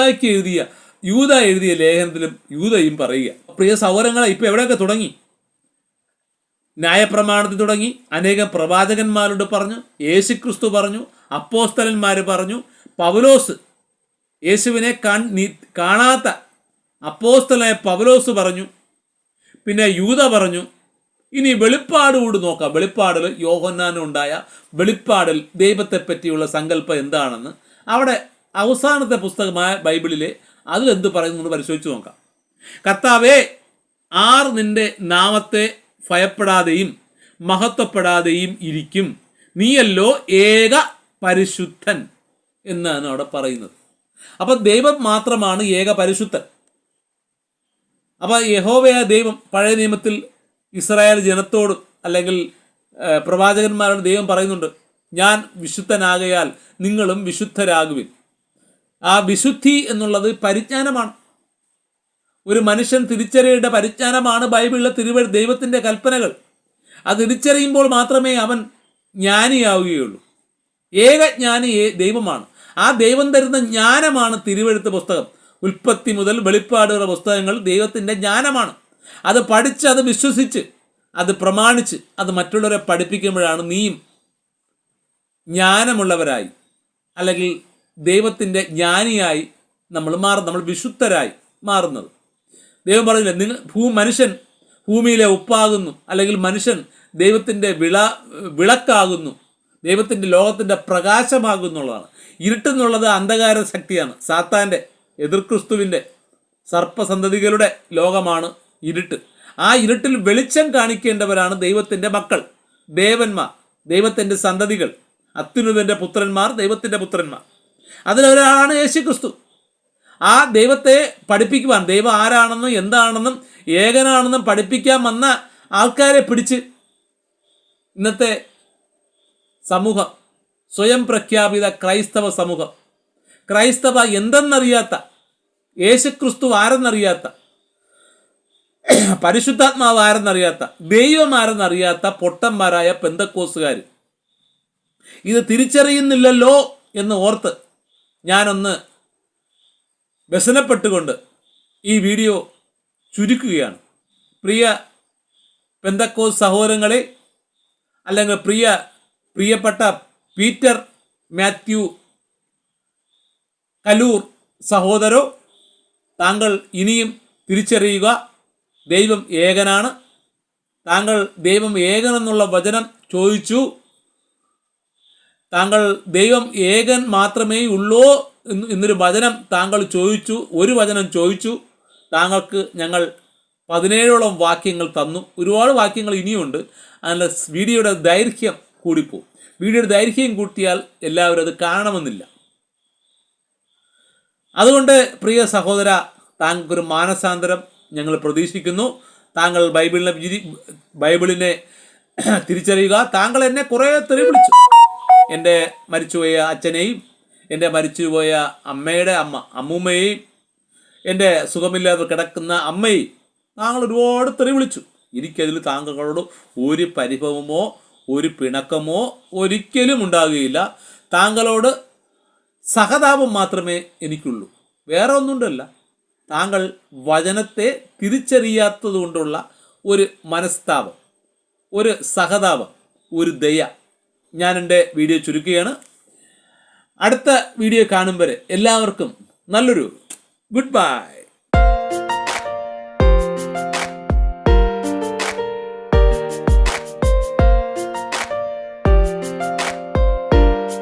എഴുതിയ ലേഖനത്തിലും യൂദയും പറയുക. പ്രിയ സഹോദരങ്ങളെ, ഇപ്പോൾ എവിടെയൊക്കെ തുടങ്ങി? ന്യായപ്രമാണത്തിൽ തുടങ്ങി, അനേകം പ്രവാചകന്മാരോട് പറഞ്ഞു, യേശുക്രിസ്തു പറഞ്ഞു, അപ്പോസ്തലന്മാർ പറഞ്ഞു, പൗലോസ് യേശുവിനെ കാണാത്ത അപ്പോസ്തലനായ പൗലോസ് പറഞ്ഞു, പിന്നെ യൂദ പറഞ്ഞു. ഇനി വെളിപ്പാട് കൂടി നോക്കാം. വെളിപ്പാടിൽ യോഹന്നാനുണ്ടായ വെളിപ്പാടിൽ ദൈവത്തെ പറ്റിയുള്ള സങ്കല്പം എന്താണെന്ന് അവിടെ അവസാനത്തെ പുസ്തകമായ ബൈബിളിലെ അതിലെന്ത് പറയുന്നു പരിശോധിച്ച് നോക്കാം. കർത്താവേ, ആർ നിന്റെ നാമത്തെ ഭയപ്പെടാതെയും മഹത്വപ്പെടാതെയും ഇരിക്കും, നീയല്ലോ ഏക പരിശുദ്ധൻ എന്നാണ് അവിടെ പറയുന്നത്. അപ്പം ദൈവം മാത്രമാണ് ഏക പരിശുദ്ധൻ. അപ്പോൾ യഹോവയായ ദൈവം പഴയ നിയമത്തിൽ ഇസ്രായേൽ ജനത്തോടും അല്ലെങ്കിൽ പ്രവാചകന്മാരോട് ദൈവം പറയുന്നുണ്ട്, ഞാൻ വിശുദ്ധനാകയാൽ നിങ്ങളും വിശുദ്ധരാകുവിൻ. ആ വിശുദ്ധി എന്നുള്ളത് പരിജ്ഞാനമാണ്. ഒരു മനുഷ്യൻ തിരിച്ചറിയേണ്ട പരിജ്ഞാനമാണ് ബൈബിളിലെ ദൈവത്തിൻ്റെ കൽപ്പനകൾ. അത് തിരിച്ചറിയുമ്പോൾ മാത്രമേ അവൻ ജ്ഞാനിയാവുകയുള്ളൂ. ഏക ജ്ഞാനി ദൈവമാണ്. ആ ദൈവം തരുന്ന ജ്ഞാനമാണ് തിരുവെഴുത്ത് പുസ്തകം. ഉൽപ്പത്തി മുതൽ വെളിപ്പാടുള്ള പുസ്തകങ്ങൾ ദൈവത്തിൻ്റെ ജ്ഞാനമാണ്. അത് പഠിച്ച്, അത് വിശ്വസിച്ച്, അത് പ്രമാണിച്ച്, അത് മറ്റുള്ളവരെ പഠിപ്പിക്കുമ്പോഴാണ് നീയും ജ്ഞാനമുള്ളവരായി അല്ലെങ്കിൽ ദൈവത്തിൻ്റെ ജ്ഞാനിയായി നമ്മൾ വിശുദ്ധരായി മാറുന്നത്. ദൈവം പറഞ്ഞില്ല, മനുഷ്യൻ ഭൂമിയിലെ ഉപ്പാകുന്നു, അല്ലെങ്കിൽ മനുഷ്യൻ ദൈവത്തിൻ്റെ വിളക്കാകുന്നു, ദൈവത്തിൻ്റെ ലോകത്തിൻ്റെ പ്രകാശമാകുന്നുള്ളതാണ്. ഇരുട്ടെന്നുള്ളത് അന്ധകാര ശക്തിയാണ്, സാത്താൻ്റെ എതിർക്രിസ്തുവിൻ്റെ സർപ്പസന്തതികളുടെ ലോകമാണ് ഇരുട്ട്. ആ ഇരുട്ടിൽ വെളിച്ചം കാണിക്കേണ്ടവരാണ് ദൈവത്തിൻ്റെ മക്കൾ, ദേവന്മാർ, ദൈവത്തിൻ്റെ സന്തതികൾ, അത്യുന്നതൻ്റെ പുത്രന്മാർ, ദൈവത്തിൻ്റെ പുത്രന്മാർ. അതിലൊരാളാണ് യേശുക്രിസ്തു. ആ ദൈവത്തെ പഠിപ്പിക്കുവാൻ, ദൈവം ആരാണെന്നും എന്താണെന്നും ഏകനാണെന്നും പഠിപ്പിക്കാൻ വന്ന ആൾക്കാരെ പിടിച്ച് ഇന്നത്തെ സമൂഹം, സ്വയം പ്രഖ്യാപിത ക്രൈസ്തവ സമൂഹം, ക്രൈസ്തവ എന്തെന്നറിയാത്ത, യേശുക്രിസ്തു ആരെന്നറിയാത്ത, പരിശുദ്ധാത്മാവ് ആരെന്നറിയാത്ത, ദൈവം ആരെന്നറിയാത്ത പൊട്ടന്മാരായ പെന്തക്കോസുകാർ ഇത് തിരിച്ചറിയുന്നില്ലല്ലോ എന്ന് ഓർത്ത് ഞാനൊന്ന് വ്യസനപ്പെട്ടുകൊണ്ട് ഈ വീഡിയോ ചുരുക്കുകയാണ്. പ്രിയ പെന്തക്കോസ് സഹോദരങ്ങളെ, അല്ലെങ്കിൽ പ്രിയപ്പെട്ട പീറ്റർ മാത്യു കലൂർ സഹോദരോ, താങ്കൾ ഇനിയും തിരിച്ചറിയുക, ദൈവം ഏകനാണ്. താങ്കൾ ദൈവം ഏകനെന്നുള്ള വചനം ചോദിച്ചു. താങ്കൾ ദൈവം ഏകൻ മാത്രമേ ഉള്ളൂ എന്നൊരു വചനം താങ്കൾ ചോദിച്ചു. ഒരു വചനം ചോദിച്ചു. താങ്കൾക്ക് ഞങ്ങൾ 17ഓളം വാക്യങ്ങൾ തന്നു. ഒരുപാട് വാക്യങ്ങൾ ഇനിയുണ്ട്. അതിൻ്റെ വീഡിയോയുടെ ദൈർഘ്യം കൂടിപ്പോവും. വീഡിയോയുടെ ദൈർഘ്യം കൂട്ടിയാൽ എല്ലാവരും അത് കാണണമെന്നില്ല. അതുകൊണ്ട് പ്രിയ സഹോദര, താങ്കൾക്കൊരു മാനസാന്തരം ഞങ്ങൾ പ്രതീക്ഷിക്കുന്നു. താങ്കൾ ബൈബിളിനെ തിരിച്ചറിയുക. താങ്കൾ എന്നെ കുറേ തെറി വിളിച്ചു. എൻ്റെ മരിച്ചുപോയ അച്ഛനെയും എൻ്റെ മരിച്ചുപോയ അമ്മയുടെ അമ്മൂമ്മയെയും എൻ്റെ സുഖമില്ലാതെ കിടക്കുന്ന അമ്മയെയും താങ്കൾ ഒരുപാട് തെറി വിളിച്ചു. എനിക്കതിൽ താങ്കളോട് ഒരു പരിഭവമോ ഒരു പിണക്കമോ ഒരിക്കലും ഉണ്ടാകുകയില്ല. താങ്കളോട് സഹതാപം മാത്രമേ എനിക്കുള്ളൂ. വേറെ ഒന്നുകൊണ്ടല്ല. താങ്കൾ വചനത്തെ തിരിച്ചറിയാത്തത് കൊണ്ടുള്ള ഒരു മനസ്താപം, ഒരു സഹതാപം, ഒരു ദയ. ഞാൻ എൻ്റെ വീഡിയോ ചുരുക്കുകയാണ്. അടുത്ത വീഡിയോ കാണും വരെ എല്ലാവർക്കും നല്ലൊരു ഗുഡ് ബൈ.